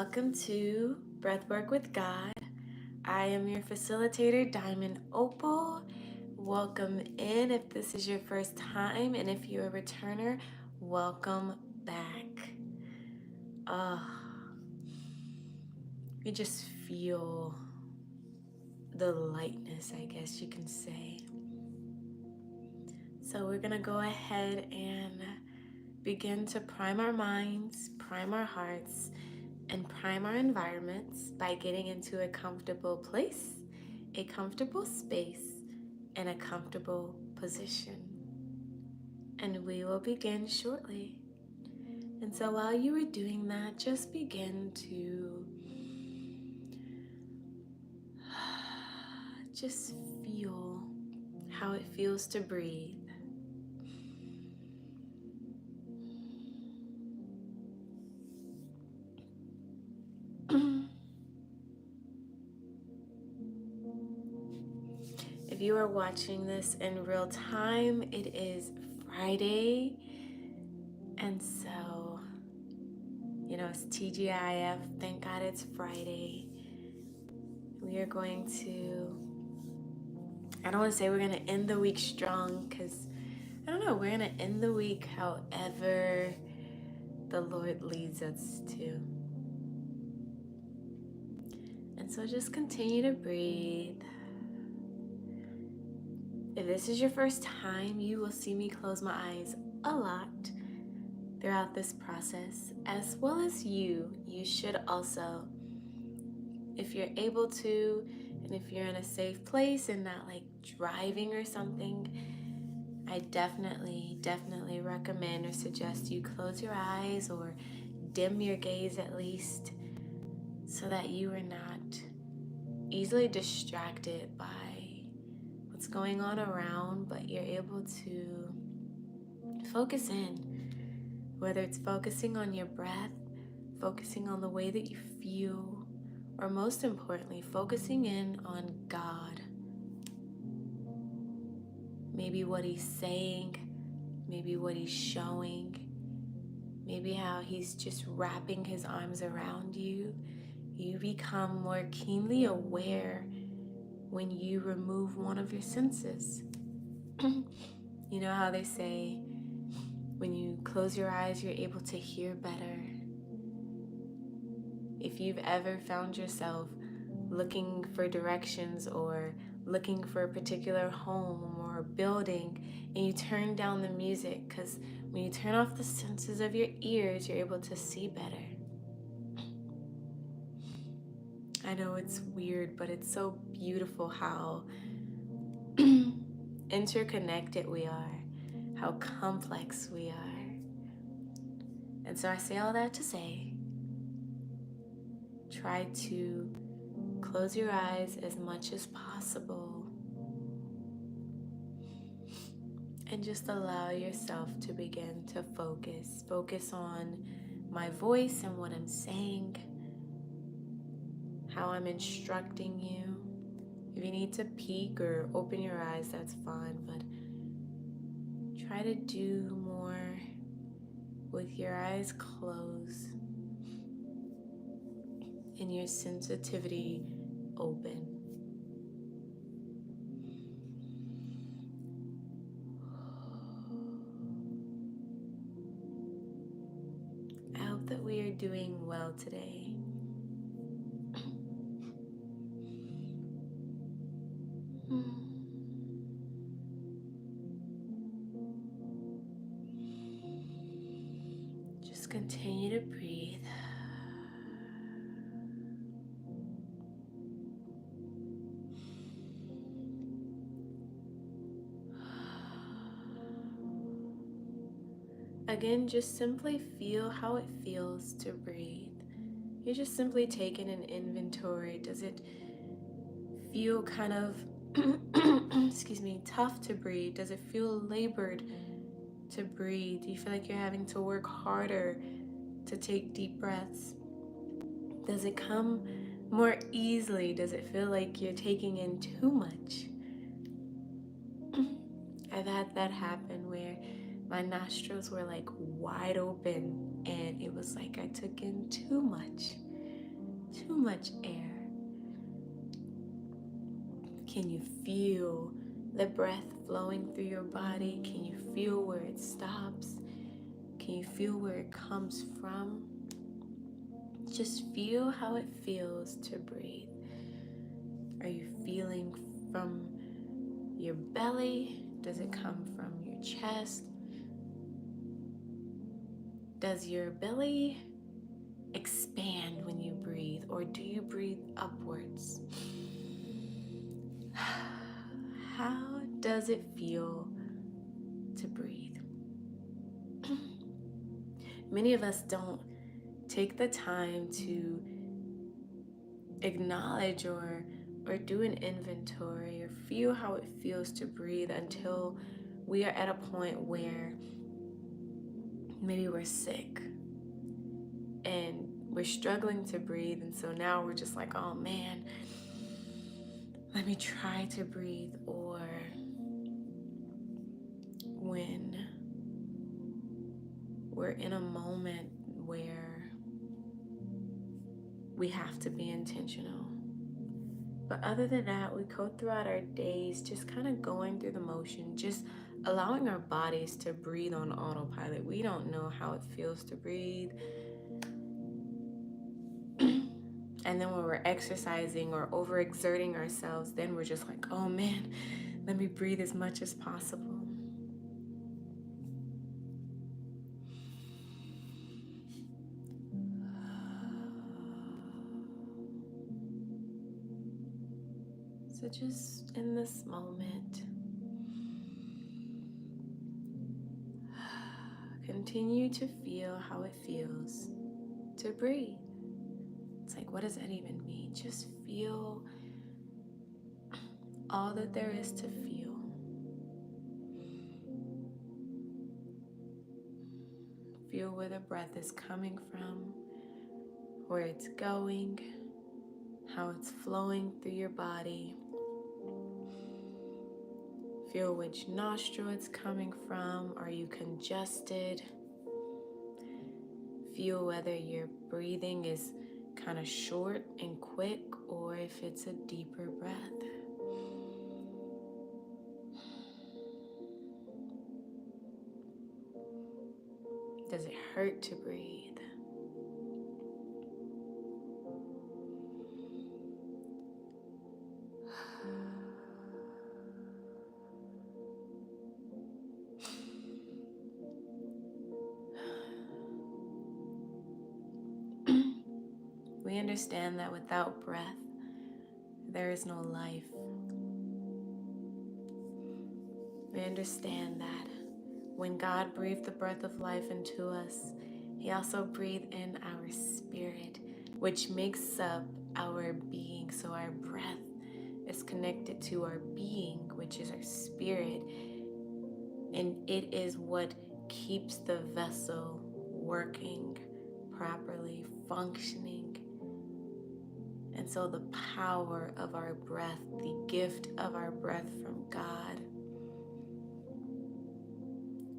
welcome to Breathwork with God. I am your facilitator, Diamond Opal. Welcome in if this is your first time, and if you're a returner, welcome back. You just feel the lightness, I guess you can say. So we're gonna go ahead and begin to prime our minds, prime our hearts, and prime our environments by getting into a comfortable place, a comfortable space, and a comfortable position. And we will begin shortly. And so while you are doing that, just begin to just feel how it feels to breathe. If you are watching this in real time, it is Friday, and so, it's TGIF. Thank God it's Friday. We are going to, I don't want to say we're going to end the week strong, because, I don't know, we're going to end the week however the Lord leads us to. And so just continue to breathe. If this is your first time, you will see me close my eyes a lot throughout this process, as well as you should also, if you're able to, and if you're in a safe place and not like driving or something, I definitely recommend or suggest you close your eyes or dim your gaze at least, so that you are not easily distracted by what's going on around, but you're able to focus in, whether it's focusing on your breath, focusing on the way that you feel, or most importantly, focusing in on God. Maybe what He's saying, maybe what He's showing, maybe how He's just wrapping His arms around you. You become more keenly aware when you remove one of your senses. You know how they say, when you close your eyes, you're able to hear better. If you've ever found yourself looking for directions or looking for a particular home or building, and you turn down the music, because when you turn off the senses of your ears, you're able to see better. I know it's weird, but it's so beautiful how interconnected we are, how complex we are. And so I say all that to say, try to close your eyes as much as possible and just allow yourself to begin to focus. Focus on my voice and what I'm saying, how I'm instructing you. If you need to peek or open your eyes, that's fine, but try to do more with your eyes closed and your sensitivity open. I hope that we are doing well today. Just continue to breathe. Again, just simply feel how it feels to breathe. You're just simply taking an inventory. Does it feel kind of, tough to breathe? Does it feel labored to breathe? Do you feel like you're having to work harder to take deep breaths? Does it come more easily? Does it feel like you're taking in too much? I've had that happen where my nostrils were like wide open and it was like I took in too much. too much air. Can you feel the breath flowing through your body? Can you feel where it stops? Can you feel where it comes from? Just feel how it feels to breathe. Are you feeling from your belly? Does it come from your chest? Does your belly expand when you breathe, or do you breathe upwards? How does it feel to breathe? Many of us don't take the time to acknowledge or do an inventory or feel how it feels to breathe until we are at a point where maybe we're sick and we're struggling to breathe, and so now we're just like, oh man, let me try to breathe. Or when we're in a moment where we have to be intentional. But other than that, we go throughout our days just kind of going through the motion, just allowing our bodies to breathe on autopilot. We don't know how it feels to breathe. And then when we're exercising or overexerting ourselves, then we're just like, oh man, let me breathe as much as possible. So just in this moment, continue to feel how it feels to breathe. It's like, what does that even mean? Just feel all that there is to feel. Feel where the breath is coming from, where it's going, how it's flowing through your body. Feel which nostril it's coming from. Are you congested? Feel whether your breathing is kind of short and quick or if it's a deeper breath. Does it hurt to breathe? We understand that without breath, there is no life. We understand that when God breathed the breath of life into us, He also breathed in our spirit, which makes up our being. So our breath is connected to our being, which is our spirit, and it is what keeps the vessel working properly, functioning. And so the power of our breath, the gift of our breath from God,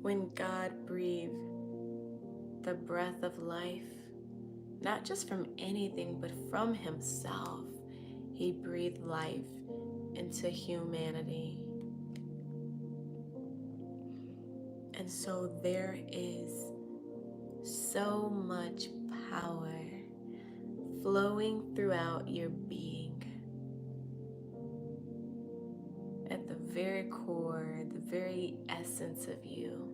when God breathed the breath of life, not just from anything, but from Himself, He breathed life into humanity. And so there is so much power flowing throughout your being. At the very core, the very essence of you.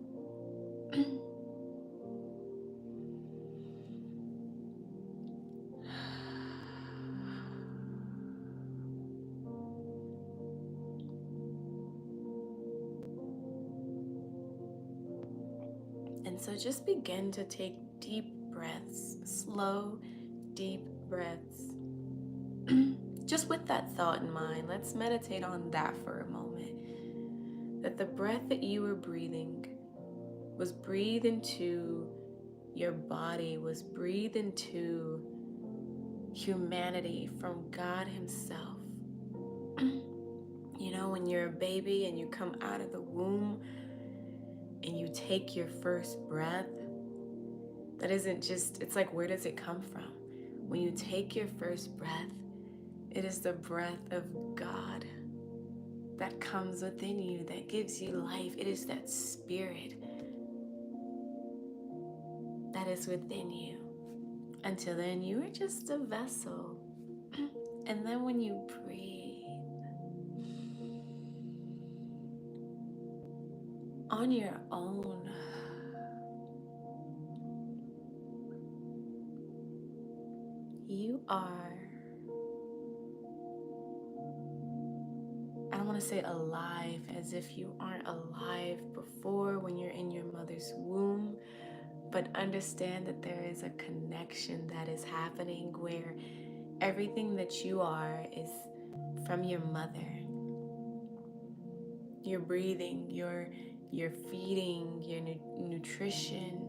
And so just begin to take deep breaths, slow, deep breaths. Just with that thought in mind, let's meditate on that for a moment. That the breath that you were breathing was breathed into your body, was breathed into humanity from God Himself. You know, when you're a baby and you come out of the womb and you take your first breath, that isn't just, it's like, where does it come from? When you take your first breath, it is the breath of God that comes within you, that gives you life. It is that spirit that is within you. Until then, you are just a vessel. And then when you breathe on your own, you are, I don't want to say alive as if you aren't alive before when you're in your mother's womb, but understand that there is a connection that is happening where everything that you are is from your mother. Your breathing, your feeding, your nutrition.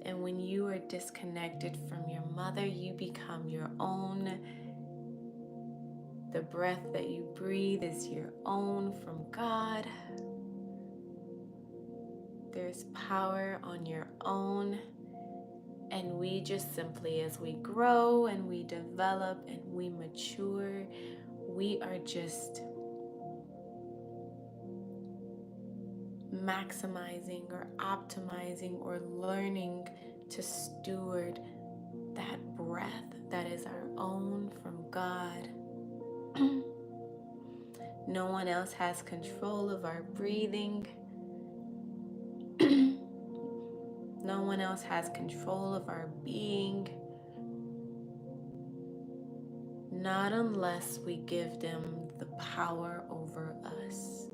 And when you are disconnected from your mother, you become your own. The breath that you breathe is your own from God. There's power on your own. And we just simply, as we grow and we develop and we mature, we are just maximizing or optimizing or learning to steward that breath that is our own from God. No one else has control of our breathing. No one else has control of our being. Not unless we give them the power over us.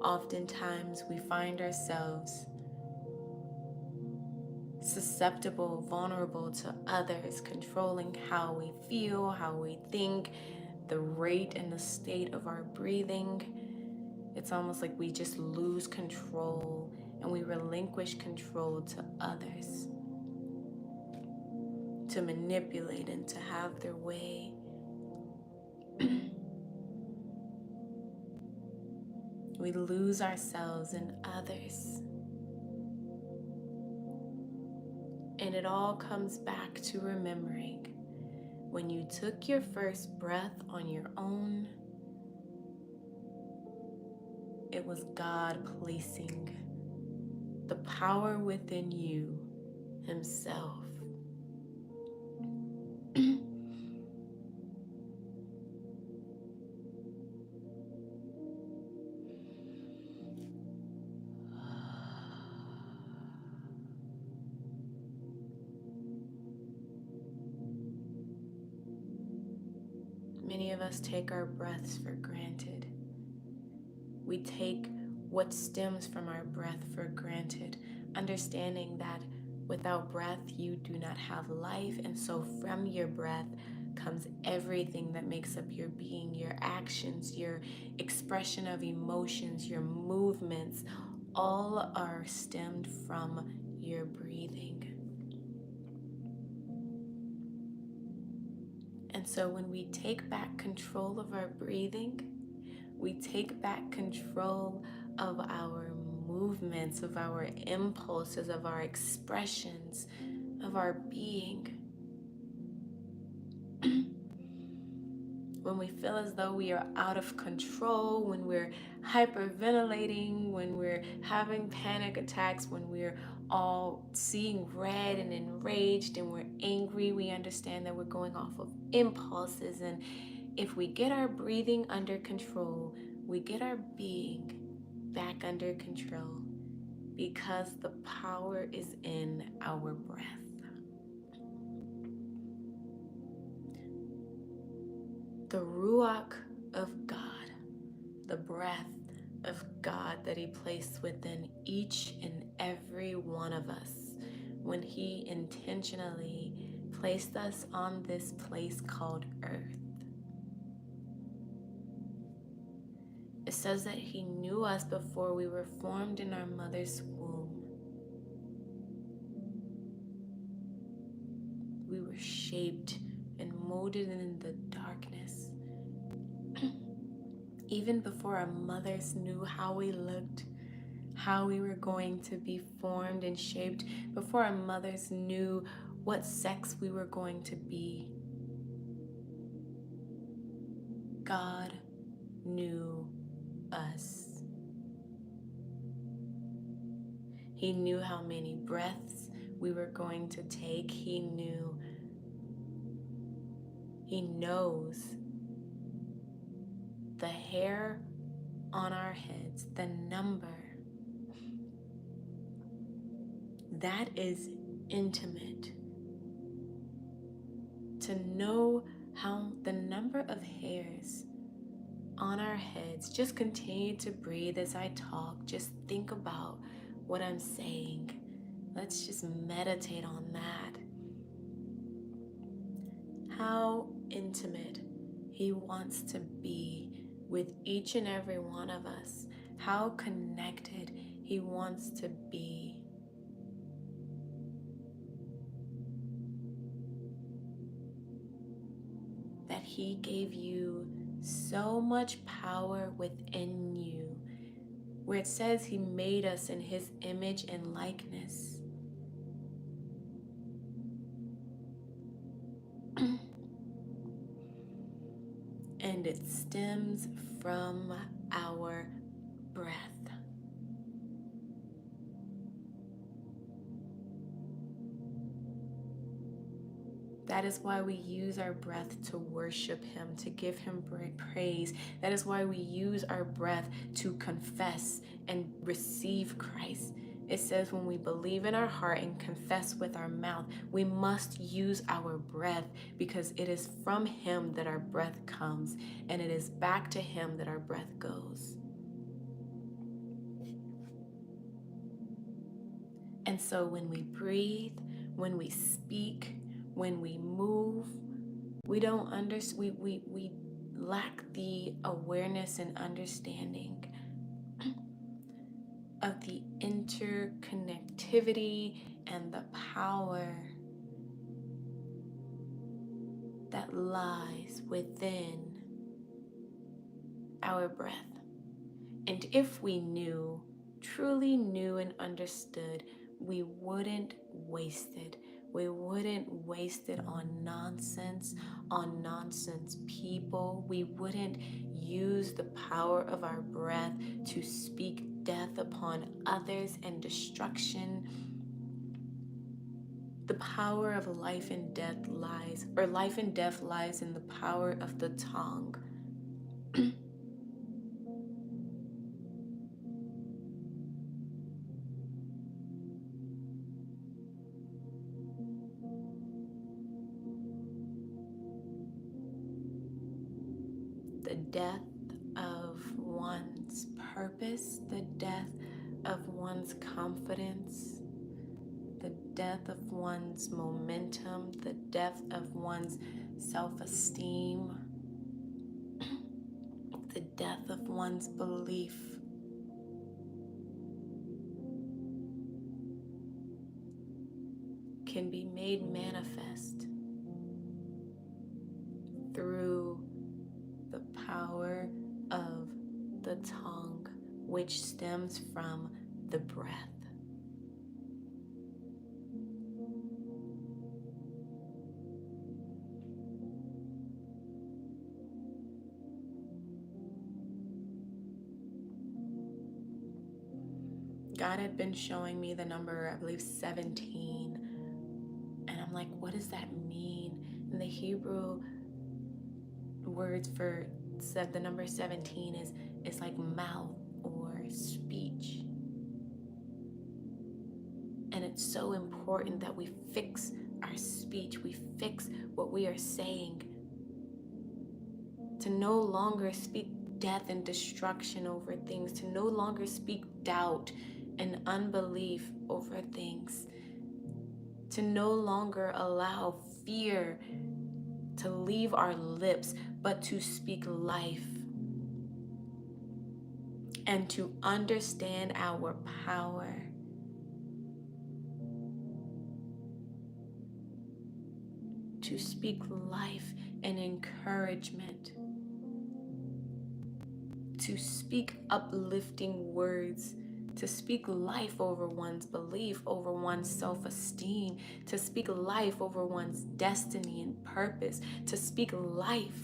Oftentimes we find ourselves susceptible, vulnerable to others, controlling how we feel, how we think, the rate and the state of our breathing. It's almost like we just lose control and we relinquish control to others, to manipulate and to have their way. We lose ourselves in others. And it all comes back to remembering when you took your first breath on your own, it was God placing the power within you Himself. Many of us take our breaths for granted. We take what stems from our breath for granted, understanding that without breath, you do not have life. And so from your breath comes everything that makes up your being, your actions, your expression of emotions, your movements, all are stemmed from your breathing. And so when we take back control of our breathing, we take back control of our movements, of our impulses, of our expressions, of our being. When we feel as though we are out of control, when we're hyperventilating, when we're having panic attacks, when we're all seeing red and enraged and we're angry, we understand that we're going off of impulses. And if we get our breathing under control, we get our being back under control because the power is in our breath. The Ruach of God, the breath of God that He placed within each and every one of us when He intentionally placed us on this place called Earth. It says that He knew us before we were formed in our mother's womb. We were shaped and molded in the darkness. Even before our mothers knew how we looked, how we were going to be formed and shaped before our mothers knew what sex we were going to be. God knew us. He knew how many breaths we were going to take. He knows the hair on our heads, the number. That is intimate. To know how the number of hairs on our heads, just continue to breathe as I talk. Just think about what I'm saying. Let's just meditate on that. How intimate He wants to be with each and every one of us. How connected He wants to be. That He gave you so much power within you, where it says He made us in His image and likeness. And it stems from our breath. That is why we use our breath to worship Him, to give Him praise. That is why we use our breath to confess and receive Christ. It says when we believe in our heart and confess with our mouth, we must use our breath, because it is from Him that our breath comes, and it is back to Him that our breath goes. And so when we breathe, when we speak, when we move, we lack the awareness and understanding of the interconnectivity and the power that lies within our breath. And if we knew, truly knew and understood, we wouldn't waste it. We wouldn't waste it on nonsense people. We wouldn't use the power of our breath to speak death upon others and destruction. The power of life and death lies in the power of the tongue. The death of one's purpose, the death of one's confidence, the death of one's momentum, the death of one's self-esteem, the death of one's belief. Can be made manifest through the power of the tongue, which stems from the breath. God had been showing me the number, I believe 17, and I'm like, what does that mean? And the Hebrew words for the number 17 is like mouth or speech. And it's so important that we fix our speech, we fix what we are saying, to no longer speak death and destruction over things, to no longer speak doubt and unbelief over things, to no longer allow fear to leave our lips, but to speak life, and to understand our power. To speak life and encouragement. To speak uplifting words to speak life over one's belief, over one's self-esteem, to speak life over one's destiny and purpose, to speak life.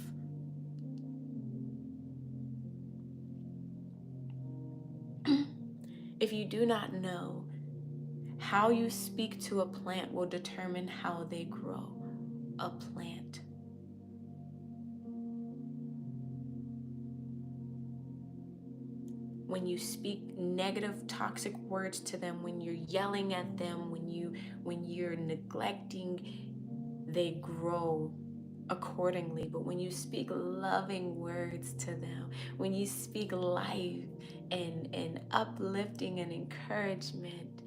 If you do not know, how you speak to a plant will determine how they grow. A plant. When you speak negative, toxic words to them, when you're yelling at them, when you're neglecting, they grow accordingly. But when you speak loving words to them, when you speak life and uplifting and encouragement,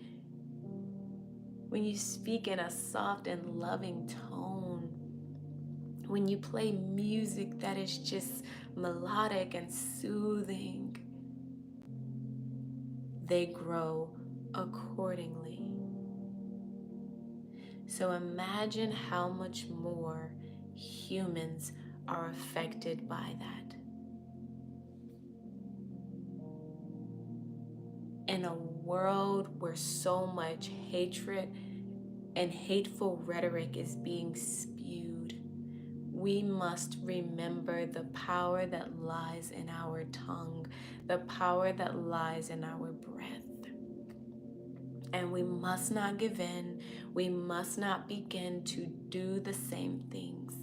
when you speak in a soft and loving tone, when you play music that is just melodic and soothing, they grow accordingly. So imagine how much more humans are affected by that. In a world where so much hatred and hateful rhetoric is being spewed, we must remember the power that lies in our tongue, the power that lies in our breath. And we must not give in. We must not begin to do the same things.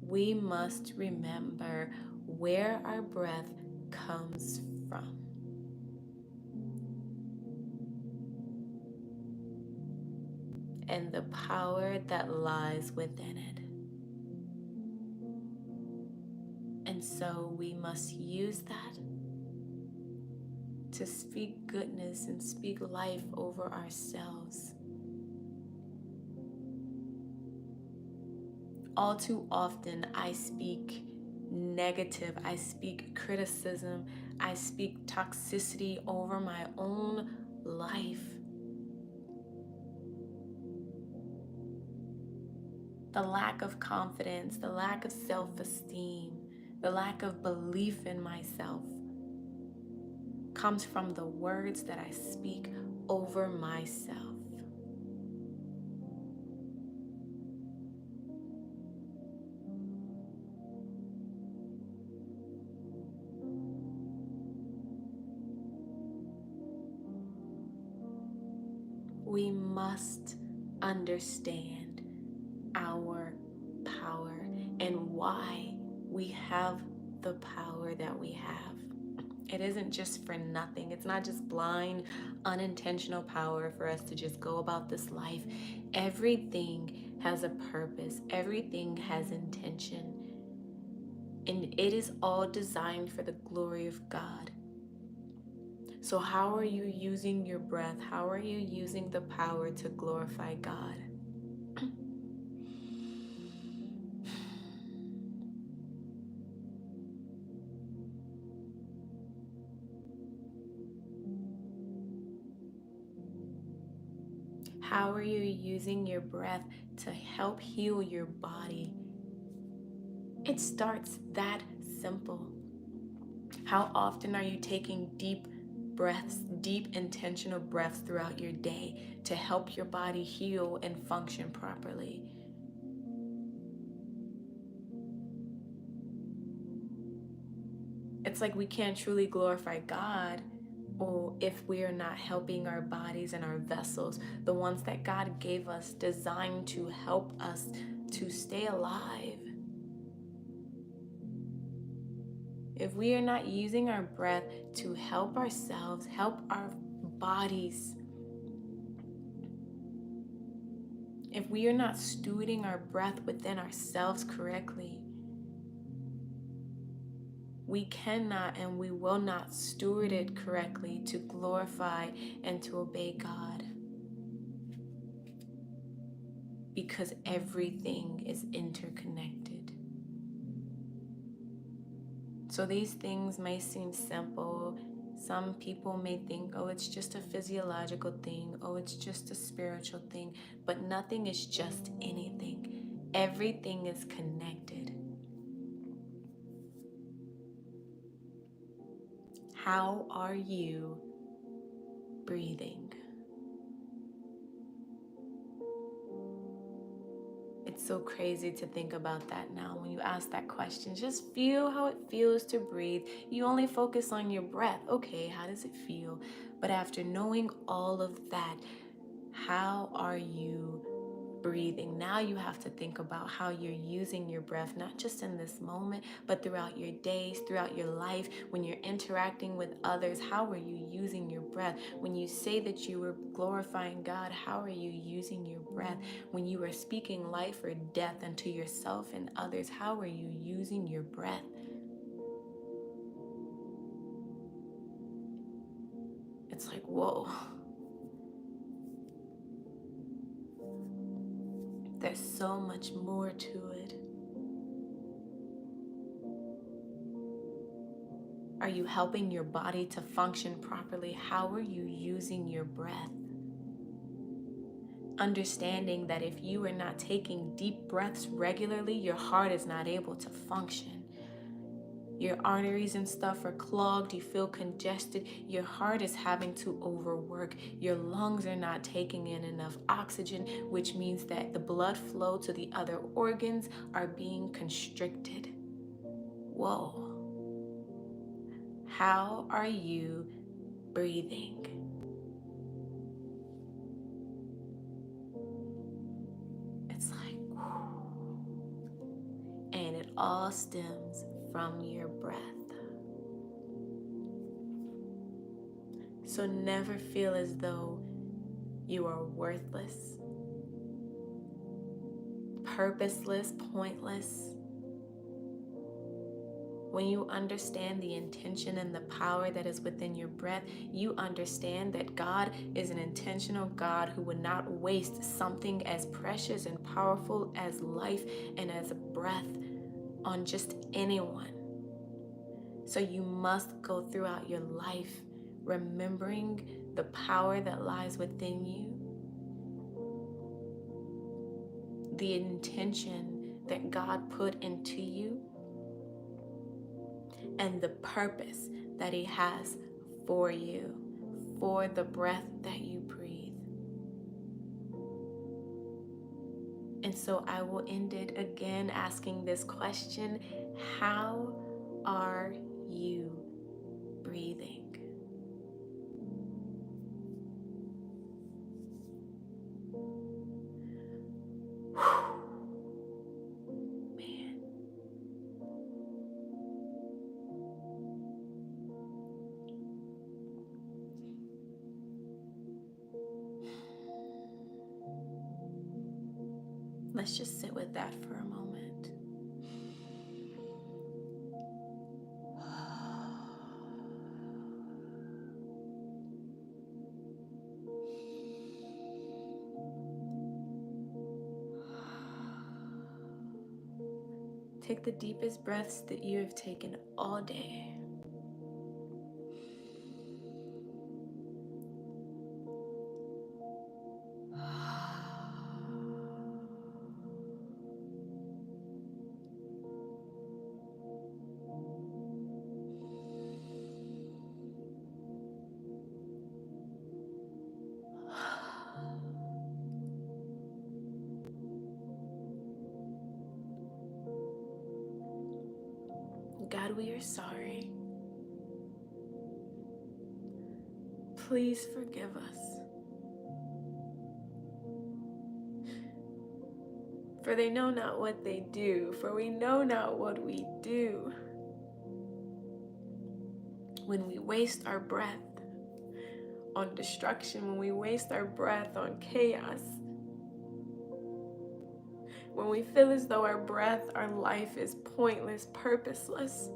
We must remember where our breath comes from. And the power that lies within it. And so we must use that to speak goodness and speak life over ourselves. All too often, I speak negative, I speak criticism, I speak toxicity over my own life. The lack of confidence, the lack of self-esteem, the lack of belief in myself comes from the words that I speak over myself. We must understand our power and why we have the power that we have. It isn't just for nothing. It's not just blind, unintentional power for us to just go about this life. Everything has a purpose. Everything has intention. And it is all designed for the glory of God. So how are you using your breath? How are you using the power to glorify God? How are you using your breath to help heal your body? It starts that simple. How often are you taking deep breaths, deep intentional breaths throughout your day to help your body heal and function properly? It's like we can't truly glorify God or if we are not helping our bodies and our vessels, the ones that God gave us, designed to help us to stay alive. If we are not using our breath to help ourselves, help our bodies, if we are not stewarding our breath within ourselves correctly, we cannot and we will not steward it correctly to glorify and to obey God. Because everything is interconnected. So these things may seem simple. Some people may think, oh, it's just a physiological thing. Oh, it's just a spiritual thing. But nothing is just anything. Everything is connected. How are you breathing. It's so crazy to think about that now when you ask that question. Just feel how it feels to breathe. You only focus on your breath. Okay, how does it feel? But after knowing all of that, how are you breathing? Now you have to think about how you're using your breath, not just in this moment, but throughout your days, throughout your life, when you're interacting with others. How are you using your breath? When you say that you were glorifying God, how are you using your breath? When you are speaking life or death unto yourself and others, how are you using your breath? It's like, whoa. There's so much more to it. Are you helping your body to function properly? How are you using your breath? Understanding that if you are not taking deep breaths regularly, your heart is not able to function. Your arteries and stuff are clogged, you feel congested, your heart is having to overwork, your lungs are not taking in enough oxygen, which means that the blood flow to the other organs are being constricted. Whoa. How are you breathing? It's like, and it all stems from your breath. So never feel as though you are worthless, purposeless, pointless. When you understand the intention and the power that is within your breath, you understand that God is an intentional God who would not waste something as precious and powerful as life and as a breath on just anyone. So you must go throughout your life remembering the power that lies within you, the intention that God put into you, and the purpose that He has for you, for the breath that you breathe. And so I will end it again asking this question: how are you breathing? Man. Let's just sit with that for a moment. Take the deepest breaths that you have taken all day. God, we are sorry. Please forgive us. For they know not what they do, for we know not what we do. When we waste our breath on destruction, when we waste our breath on chaos, when we feel as though our breath, our life is pointless, purposeless,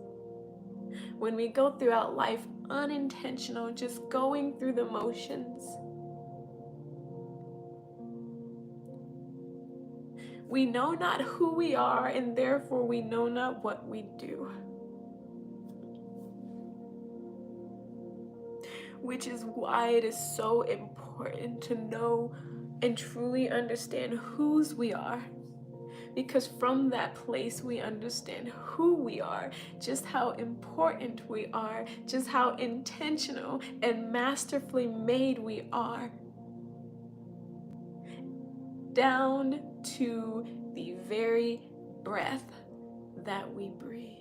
when we go throughout life unintentional, just going through the motions, we know not who we are, and therefore we know not what we do. Which is why it is so important to know and truly understand whose we are. because from that place we understand who we are, just how important we are, just how intentional and masterfully made we are, down to the very breath that we breathe.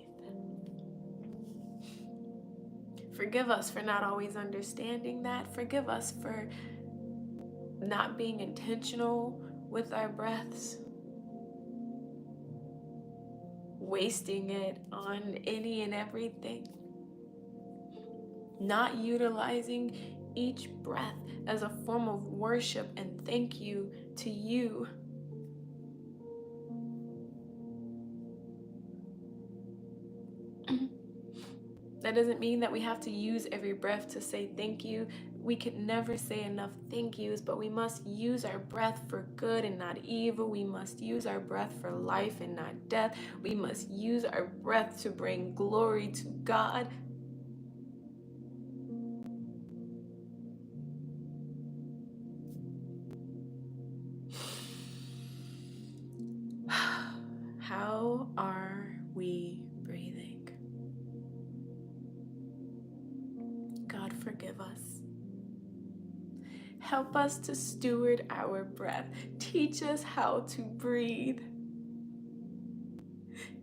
Forgive us for not always understanding that. Forgive us for not being intentional with our breaths, wasting it on any and everything, not utilizing each breath as a form of worship and thank you to you. That doesn't mean that we have to use every breath to say thank you. We could never say enough thank yous, but we must use our breath for good and not evil. We must use our breath for life and not death. We must use our breath to bring glory to God. How are we breathing? God, forgive us. Help us to steward our breath. Teach us how to breathe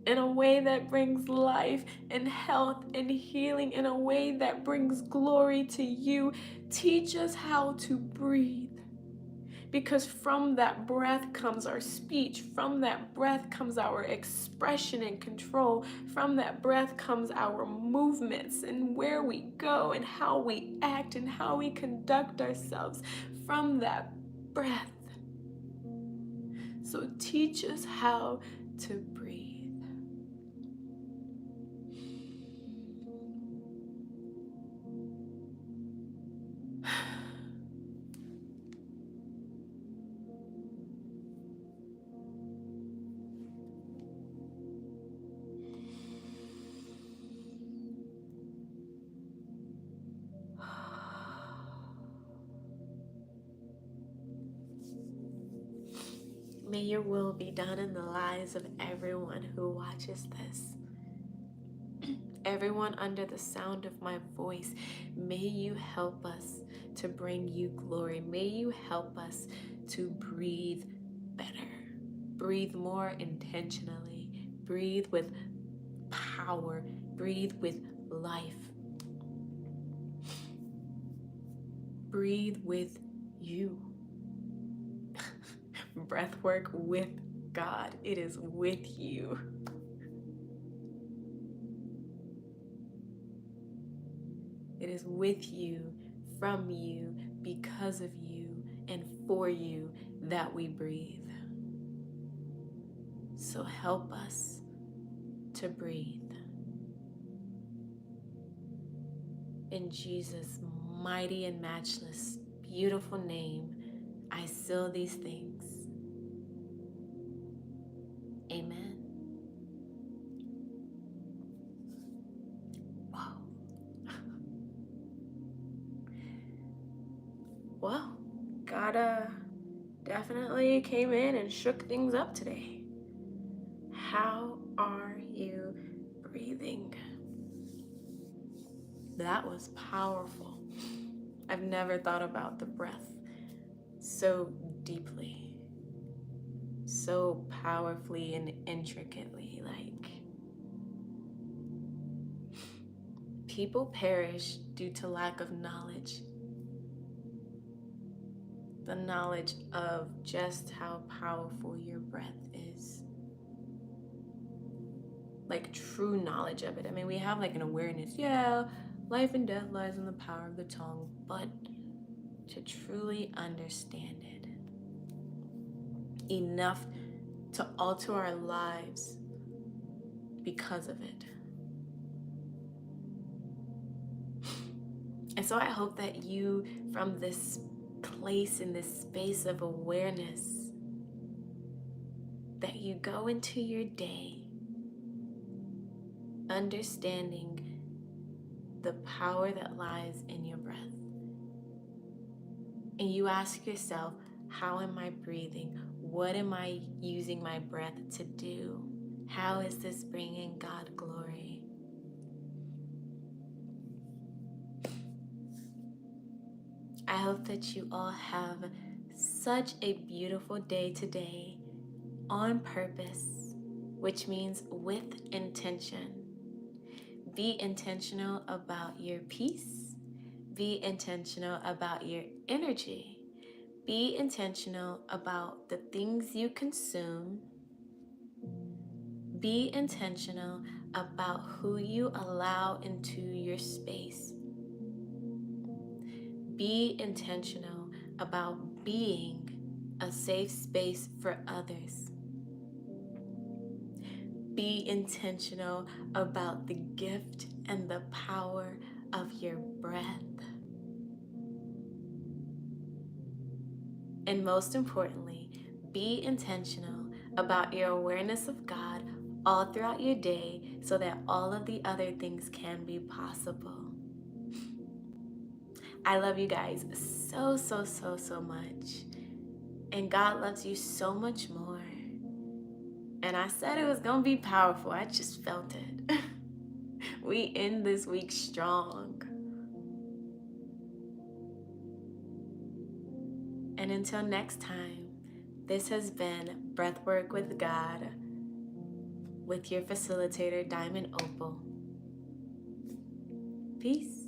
in a way that brings life and health and healing, in a way that brings glory to you. Teach us how to breathe, because from that breath comes our speech. From that breath comes our expression and control. From that breath comes our movements and where we go and how we act and how we conduct ourselves. From that breath. So teach us how to breathe. May your will be done in the lives of everyone who watches this. Everyone under the sound of my voice, may you help us to bring you glory. May you help us to breathe better, breathe more intentionally, breathe with power, breathe with life, breathe with you. Breath work with God. It is with you. It is with you, from you, because of you, and for you that we breathe. So help us to breathe. In Jesus' mighty and matchless, beautiful name, I seal these things. Amen. Wow. Well, God definitely came in and shook things up today. How are you breathing? That was powerful. I've never thought about the breath so deeply, so powerfully and intricately. Like, people perish due to lack of knowledge. The knowledge of just how powerful your breath is. Like, true knowledge of it. I mean, we have like an awareness. Yeah, life and death lies in the power of the tongue. But to truly understand it enough to alter our lives because of it. And so I hope that you, from this place, in this space of awareness, that you go into your day understanding the power that lies in your breath. And you ask yourself, how am I breathing? What am I using my breath to do? How is this bringing God glory? I hope that you all have such a beautiful day today on purpose, which means with intention. Be intentional about your peace. Be intentional about your energy. Be intentional about the things you consume. Be intentional about who you allow into your space. Be intentional about being a safe space for others. Be intentional about the gift and the power of your breath. And most importantly, be intentional about your awareness of God all throughout your day so that all of the other things can be possible. I love you guys so, so, so, so much. And God loves you so much more. And I said it was going to be powerful. I just felt it. We end this week strong. And until next time, this has been Breathwork with God with your facilitator, Diamond Opal. Peace.